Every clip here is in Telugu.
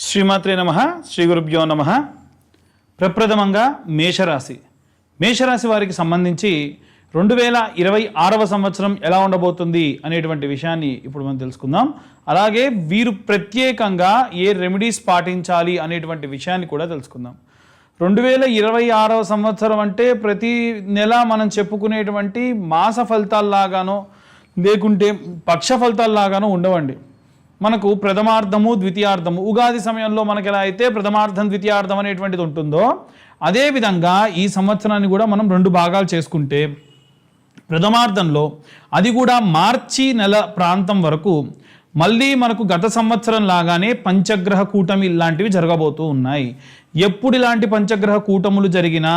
శ్రీమాత్రే నమః. శ్రీ గురుభ్యో నమః. ప్రప్రథమంగా మేషరాశి వారికి సంబంధించి 2026వ సంవత్సరం ఎలా ఉండబోతుంది అనేటువంటి విషయాన్ని ఇప్పుడు మనం తెలుసుకుందాం. అలాగే వీరు ప్రత్యేకంగా ఏ రెమెడీస్ పాటించాలి అనేటువంటి విషయాన్ని కూడా తెలుసుకుందాం. 2026వ సంవత్సరం అంటే ప్రతి నెల మనం చెప్పుకునేటువంటి మాస ఫలితాల్లాగానో లేకుంటే పక్ష ఫలితాల్లాగానో ఉండవండి. మనకు ప్రథమార్థము ద్వితీయార్థము ఉగాది సమయంలో మనకు ఎలా అయితే ప్రథమార్థం ద్వితీయార్థం అనేటువంటిది ఉంటుందో అదేవిధంగా ఈ సంవత్సరాన్ని కూడా మనం 2 భాగాలు చేసుకుంటే ప్రథమార్థంలో అది కూడా మార్చి నెల ప్రాంతం వరకు మళ్ళీ మనకు గత సంవత్సరం లాగానే పంచగ్రహ కూటమి ఇలాంటివి జరగబోతూ ఉన్నాయి. ఎప్పుడు ఇలాంటి పంచగ్రహ కూటములు జరిగినా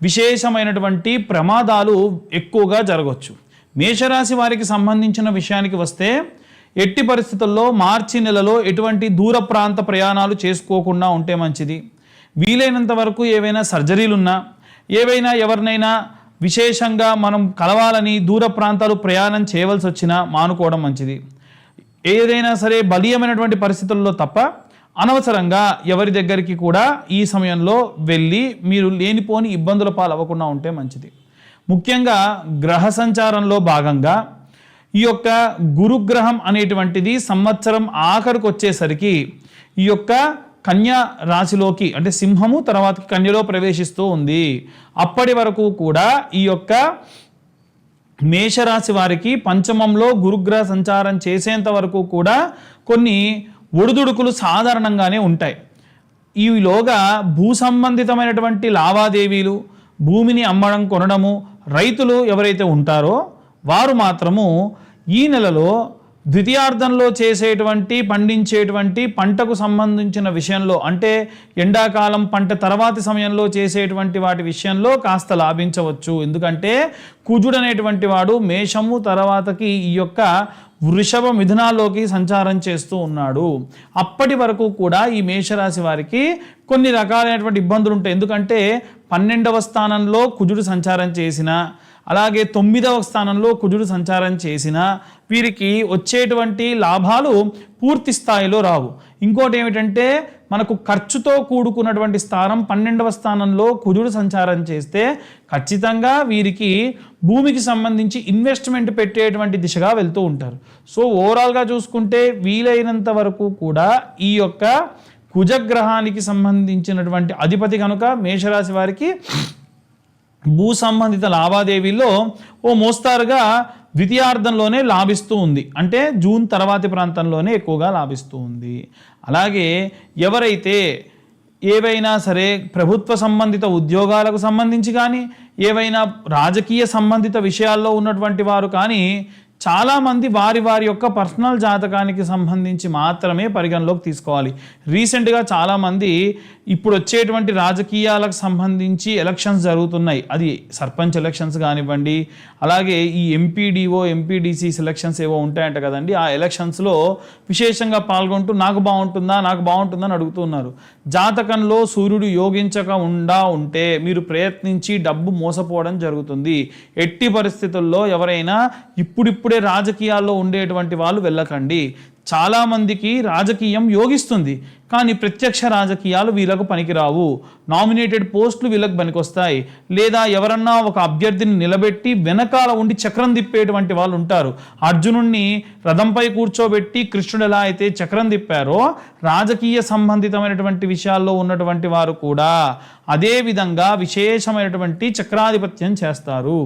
విశేషమైనటువంటి ప్రమాదాలు ఎక్కువగా జరగవచ్చు. మేషరాశి వారికి సంబంధించిన విషయానికి వస్తే ఎట్టి పరిస్థితుల్లో మార్చి నెలలో ఎటువంటి దూర ప్రాంత ప్రయాణాలు చేసుకోకుండా ఉంటే మంచిది. వీలైనంత వరకు ఏవైనా సర్జరీలున్నా ఏవైనా ఎవరినైనా విశేషంగా మనం కలవాలని దూర ప్రాంతాలు ప్రయాణం చేయవలసి వచ్చినా మానుకోవడం మంచిది. ఏదైనా సరే బలీయమైనటువంటి పరిస్థితుల్లో తప్ప అనవసరంగా ఎవరి దగ్గరికి కూడా ఈ సమయంలో వెళ్ళి మీరు లేనిపోని ఇబ్బందుల పాలవ్వకుండా ఉంటే మంచిది. ముఖ్యంగా గ్రహ సంచారంలో భాగంగా ఈ యొక్క గురుగ్రహం అనేటువంటిది సంవత్సరం ఆఖరికి వచ్చేసరికి ఈ యొక్క కన్యా రాశిలోకి అంటే సింహము తర్వాత కన్యలో ప్రవేశిస్తూ ఉంది. అప్పటి వరకు కూడా ఈ యొక్క మేషరాశి వారికి పంచమంలో గురుగ్రహ సంచారం చేసేంత వరకు కూడా కొన్ని ఒడిదుడుకులు సాధారణంగానే ఉంటాయి. ఈలోగా భూ సంబంధితమైనటువంటి లావాదేవీలు, భూమిని అమ్మడం కొనడము, రైతులు ఎవరైతే ఉంటారో వారు మాత్రము ఈ నెలలో ద్వితీయార్థంలో పండించేటువంటి పంటకు సంబంధించిన విషయంలో అంటే ఎండాకాలం పంట తర్వాతి సమయంలో చేసేటువంటి వాటి విషయంలో కాస్త లాభించవచ్చు. ఎందుకంటే కుజుడు అనేటువంటి వాడు మేషము తర్వాతకి ఈ యొక్క వృషభ మిథునాల్లోకి సంచారం చేస్తూ ఉన్నాడు. అప్పటి వరకు కూడా ఈ మేషరాశి వారికి కొన్ని రకాలైనటువంటి ఇబ్బందులు ఉంటాయి. ఎందుకంటే 12వ స్థానంలో కుజుడు సంచారం చేసిన అలాగే 9వ స్థానంలో కుజుడు సంచారం చేసిన వీరికి వచ్చేటువంటి లాభాలు పూర్తి స్థాయిలో రావు. ఇంకోటి ఏమిటంటే మనకు ఖర్చుతో కూడుకున్నటువంటి స్థానం 12వ స్థానంలో కుజుడు సంచారం చేస్తే ఖచ్చితంగా వీరికి భూమికి సంబంధించి ఇన్వెస్ట్మెంట్ పెట్టేటువంటి దిశగా వెళ్తూ ఉంటారు. సో ఓవరాల్గా చూసుకుంటే వీలైనంత వరకు కూడా ఈ యొక్క కుజగ్రహానికి సంబంధించినటువంటి అధిపతి కనుక మేషరాశి వారికి భూ సంబంధిత లావాదేవీల్లో ఓ మోస్తారుగా ద్వితీయార్థంలోనే లాభిస్తూ ఉంది. అంటే జూన్ తర్వాతి ప్రాంతంలోనే ఎక్కువగా లాభిస్తూ ఉంది. అలాగే ఎవరైతే ఏవైనా సరే ప్రభుత్వ సంబంధిత ఉద్యోగాలకు సంబంధించి కానీ ఏవైనా రాజకీయ సంబంధిత విషయాల్లో ఉన్నటువంటి వారు కానీ చాలామంది వారి యొక్క పర్సనల్ జాతకానికి సంబంధించి మాత్రమే పరిగణలోకి తీసుకోవాలి. రీసెంట్గా చాలామంది ఇప్పుడు వచ్చేటువంటి రాజకీయాలకు సంబంధించి ఎలక్షన్స్ జరుగుతున్నాయి. అది సర్పంచ్ ఎలక్షన్స్ కానివ్వండి, అలాగే ఈ ఎంపీడీఓ ఎంపీడీసీ సెలక్షన్స్ ఏవో ఉంటాయంట కదండి. ఆ ఎలక్షన్స్లో విశేషంగా పాల్గొంటూ నాకు బాగుంటుందా అని అడుగుతున్నారు. జాతకంలో సూర్యుడు యోగించక ఉంటే మీరు ప్రయత్నించి డబ్బు మోసపోవడం జరుగుతుంది. ఎట్టి పరిస్థితుల్లో ఎవరైనా ఇప్పుడిప్పుడే రాజకీయాల్లో ఉండేటువంటి వాళ్ళు వెళ్ళకండి. చాలామందికి రాజకీయం యోగిస్తుంది కానీ ప్రత్యక్ష రాజకీయాలు వీళ్ళకు పనికిరావు. నామినేటెడ్ పోస్టులు వీళ్ళకి పనికొస్తాయి. లేదా ఎవరన్నా ఒక అభ్యర్థిని నిలబెట్టి వెనకాల ఉండి చక్రం తిప్పేటువంటి వాళ్ళు ఉంటారు. అర్జునుడిని రథంపై కూర్చోబెట్టి కృష్ణుడు ఎలా అయితే చక్రం తిప్పారో రాజకీయ సంబంధితమైనటువంటి విషయాల్లో ఉన్నటువంటి వారు కూడా అదే విధంగా విశేషమైనటువంటి చక్రాధిపత్యం చేస్తారు.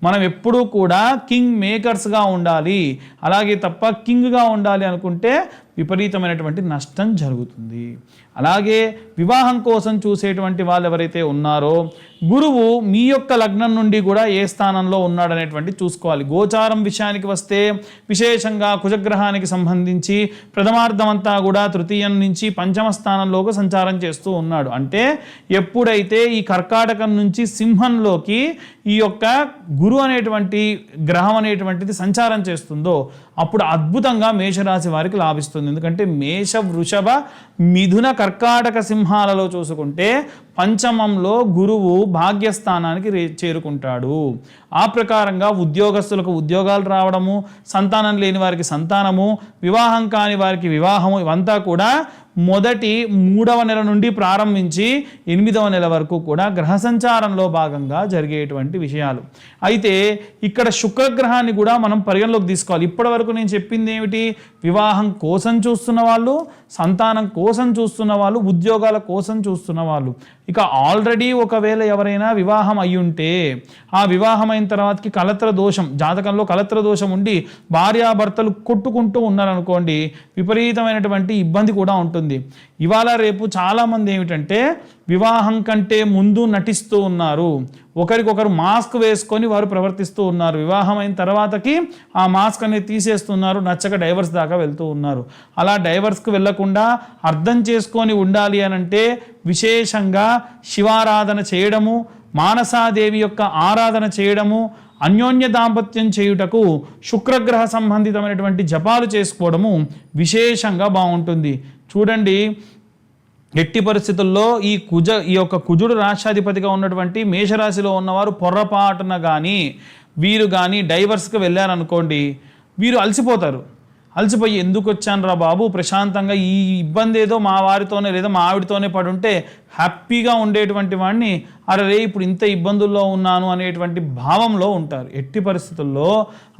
మనం ఎప్పుడూ కూడా కింగ్ మేకర్స్గా ఉండాలి. అలాగే తప్ప కింగ్గా ఉండాలి అనుకుంటే విపరీతమైనటువంటి నష్టం జరుగుతుంది. అలాగే వివాహం కోసం చూసేటువంటి వాళ్ళు ఎవరైతే ఉన్నారో గురువు మీ యొక్క లగ్నం నుండి కూడా ఏ స్థానంలో ఉన్నాడనేటువంటి చూసుకోవాలి. గోచారం విషయానికి వస్తే విశేషంగా కుజగ్రహానికి సంబంధించి ప్రథమార్థం అంతా కూడా తృతీయం నుంచి పంచమ స్థానంలోకి సంచారం చేస్తూ ఉన్నాడు. అంటే ఎప్పుడైతే ఈ కర్కాటకం నుంచి సింహంలోకి ఈ యొక్క గురు అనేటువంటి గ్రహం అనేటువంటిది సంచారం చేస్తుందో అప్పుడు అద్భుతంగా మేషరాశి వారికి లాభిస్తుంది. ఎందుకంటే మేష వృషభ మిథున కర్కాటక సింహాలలో చూసుకుంటే పంచమంలో గురువు భాగ్యస్థానానికి చేరుకుంటాడు. ఆ ప్రకారంగా ఉద్యోగస్తులకు ఉద్యోగాలు రావడము, సంతానం లేని వారికి సంతానము, వివాహం కాని వారికి వివాహము, ఇవంతా కూడా మొదటి 3వ నెల నుండి ప్రారంభించి 8వ నెల వరకు కూడా గ్రహ సంచారంలో భాగంగా జరిగేటువంటి విషయాలు. అయితే ఇక్కడ శుక్రగ్రహాన్ని కూడా మనం పరిగణలోకి తీసుకోవాలి. ఇప్పటి వరకు నేను చెప్పింది ఏమిటి? వివాహం కోసం చూస్తున్న వాళ్ళు, సంతానం కోసం చూస్తున్న వాళ్ళు, ఉద్యోగాల కోసం చూస్తున్న వాళ్ళు. ఇక ఆల్రెడీ ఒకవేళ ఎవరైనా వివాహం అయ్యుంటే ఆ వివాహం అయిన తర్వాతకి కలత్ర దోషం, జాతకంలో కలత్ర దోషం ఉండి భార్యాభర్తలు కొట్టుకుంటూ ఉన్నారనుకోండి, విపరీతమైనటువంటి ఇబ్బంది కూడా ఉంటుంది. ఇవాళ రేపు చాలామంది ఏమిటంటే వివాహం కంటే ముందు నటిస్తూ ఉన్నారు, ఒకరికొకరు మాస్క్ వేసుకొని వారు ప్రవర్తిస్తూ ఉన్నారు. వివాహం అయిన తర్వాతకి ఆ మాస్క్ అనేది తీసేస్తున్నారు, నచ్చక డైవర్స్ దాకా వెళ్తూ ఉన్నారు. అలా డైవర్స్కి వెళ్లకుండా అర్థం చేసుకొని ఉండాలి అనంటే విశేషంగా శివారాధన చేయడము, మానసాదేవి యొక్క ఆరాధన చేయడము, అన్యోన్య దాంపత్యం చేయుటకు శుక్రగ్రహ సంబంధితమైనటువంటి జపాలు చేసుకోవడము విశేషంగా బాగుంటుంది. చూడండి, ఎట్టి పరిస్థితుల్లో ఈ యొక్క కుజుడు రాష్ట్రాధిపతిగా ఉన్నటువంటి మేషరాశిలో ఉన్నవారు పొర్రపాటున కానీ వీరు కానీ డైవర్స్కి వెళ్ళారనుకోండి, వీరు అలసిపోతారు. అలసిపోయి ఎందుకు వచ్చాను రా బాబు, ప్రశాంతంగా ఈ ఇబ్బంది ఏదో మా వారితోనే లేదా మా ఆవిడతోనే పడుంటే హ్యాపీగా ఉండేటువంటి వాడిని, అరే ఇప్పుడు ఇంత ఇబ్బందుల్లో ఉన్నాను అనేటువంటి భావంలో ఉంటారు. ఎట్టి పరిస్థితుల్లో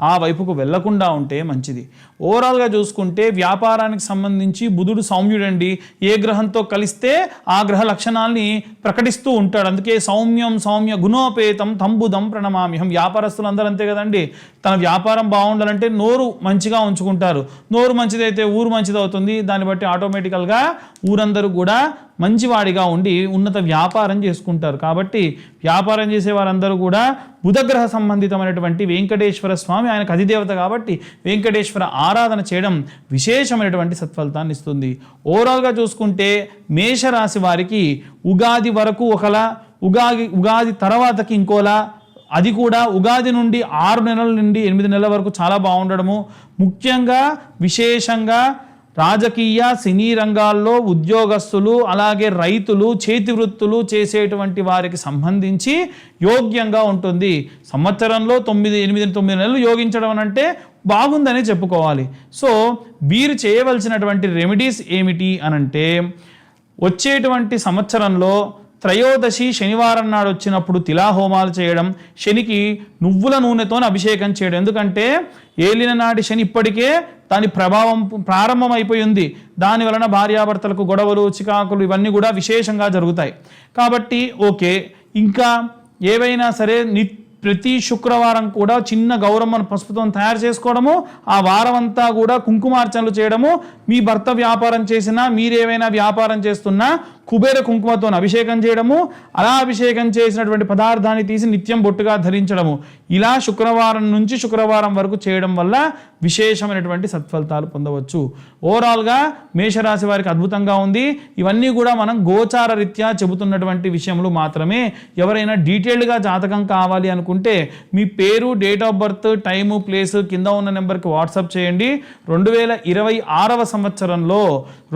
ఆ వైపుకు వెళ్లకుండా ఉంటే మంచిది. ఓవరాల్గా చూసుకుంటే వ్యాపారానికి సంబంధించి బుధుడు సౌమ్యుడండి. ఏ గ్రహంతో కలిస్తే ఆ గ్రహ లక్షణాలని ప్రకటిస్తూ ఉంటాడు. అందుకే సౌమ్యం సౌమ్య గుణోపేతం తంబుదం ప్రణమామ్యహం. వ్యాపారస్తులందరూ అంతే కదండి, తన వ్యాపారం బాగుండాలంటే నోరు మంచిగా ఉంచుకుంటారు. నోరు మంచిదైతే ఊరు మంచిది అవుతుంది. దాన్ని బట్టి ఆటోమేటికల్గా ఊరందరూ కూడా మంచివాడిగా ఉండి ఉన్నత వ్యాపారం చేసుకుంటారు. కాబట్టి వ్యాపారం చేసే వారందరూ కూడా బుధగ్రహ సంబంధితమైనటువంటి వెంకటేశ్వర స్వామి, ఆయనకు అధిదేవత కాబట్టి వెంకటేశ్వర ఆరాధన చేయడం విశేషమైనటువంటి సత్ఫలితాన్ని ఇస్తుంది. ఓవరాల్గా చూసుకుంటే మేషరాశి వారికి ఉగాది వరకు ఒకలా, ఉగాది తర్వాతకి ఇంకోలా, అది కూడా ఉగాది నుండి 6 నెలల నుండి 8 నెలల వరకు చాలా బాగుండడము. ముఖ్యంగా విశేషంగా రాజకీయ సినీ రంగాల్లో ఉద్యోగస్తులు, అలాగే రైతులు, చేతి వృత్తులు చేసేటువంటి వారికి సంబంధించి యోగ్యంగా ఉంటుంది. సంవత్సరంలో 9 నెలలు యోగించడం అంటే బాగుందనే చెప్పుకోవాలి. సో వీరు చేయవలసినటువంటి రెమెడీస్ ఏమిటి అనంటే, వచ్చేటువంటి సంవత్సరంలో త్రయోదశి శనివారం నాడు వచ్చినప్పుడు తిలాహోమాలు చేయడం, శనికి నువ్వుల నూనెతో అభిషేకం చేయడం. ఎందుకంటే ఏలిన నాటి శని ఇప్పటికే దాని ప్రభావం ప్రారంభమైపోయింది. దాని వలన భార్యాభర్తలకు గొడవలు, చికాకులు ఇవన్నీ కూడా విశేషంగా జరుగుతాయి. కాబట్టి ఓకే, ఇంకా ఏవైనా సరే ప్రతి శుక్రవారం కూడా చిన్న గౌరమ్మను పసుపుతో తయారు చేసుకోవడము, ఆ వారం అంతా కూడా కుంకుమార్చనలు చేయడము, మీ భర్త వ్యాపారం చేసినా మీరేమైనా వ్యాపారం చేస్తున్నా కుబేర కుంకుమతో అభిషేకం చేయడము, అలా అభిషేకం చేసినటువంటి పదార్థాన్ని తీసి నిత్యం బొట్టుగా ధరించడము, ఇలా శుక్రవారం నుంచి శుక్రవారం వరకు చేయడం వల్ల విశేషమైనటువంటి సత్ఫలితాలు పొందవచ్చు. ఓవరాల్గా మేషరాశి వారికి అద్భుతంగా ఉంది. ఇవన్నీ కూడా మనం గోచార రీత్యా చెబుతున్నటువంటి విషయములు మాత్రమే. ఎవరైనా డీటెయిల్డ్గా జాతకం కావాలి అనుకుంటే మీ పేరు, date of birth, time, place కింద ఉన్న నెంబర్కి వాట్సాప్ చేయండి. 2026వ సంవత్సరంలో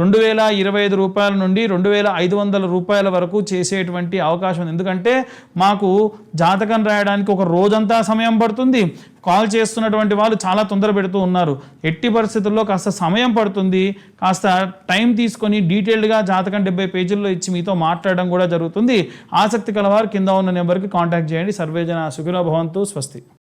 2025 రూపాయల నుండి 2500 రూపాయల వరకు చేసేటువంటి అవకాశం ఉంది. ఎందుకంటే మాకు జాతకం రాయడానికి ఒక రోజంతా సమయం పడుతుంది. కాల్ చేస్తున్నటువంటి వాళ్ళు చాలా తొందర పెడుతూ ఉన్నారు. ఎట్టి పరిస్థితుల్లో కాస్త సమయం పడుతుంది. కాస్త టైం తీసుకొని డీటెయిల్డ్గా జాతకం 70 పేజీల్లో ఇచ్చి మీతో మాట్లాడడం కూడా జరుగుతుంది. ఆసక్తి కలవారు కింద ఉన్న నెంబర్కి కాంటాక్ట్ చేయండి. సర్వేజన సుఖినో భవంతు. స్వస్తి.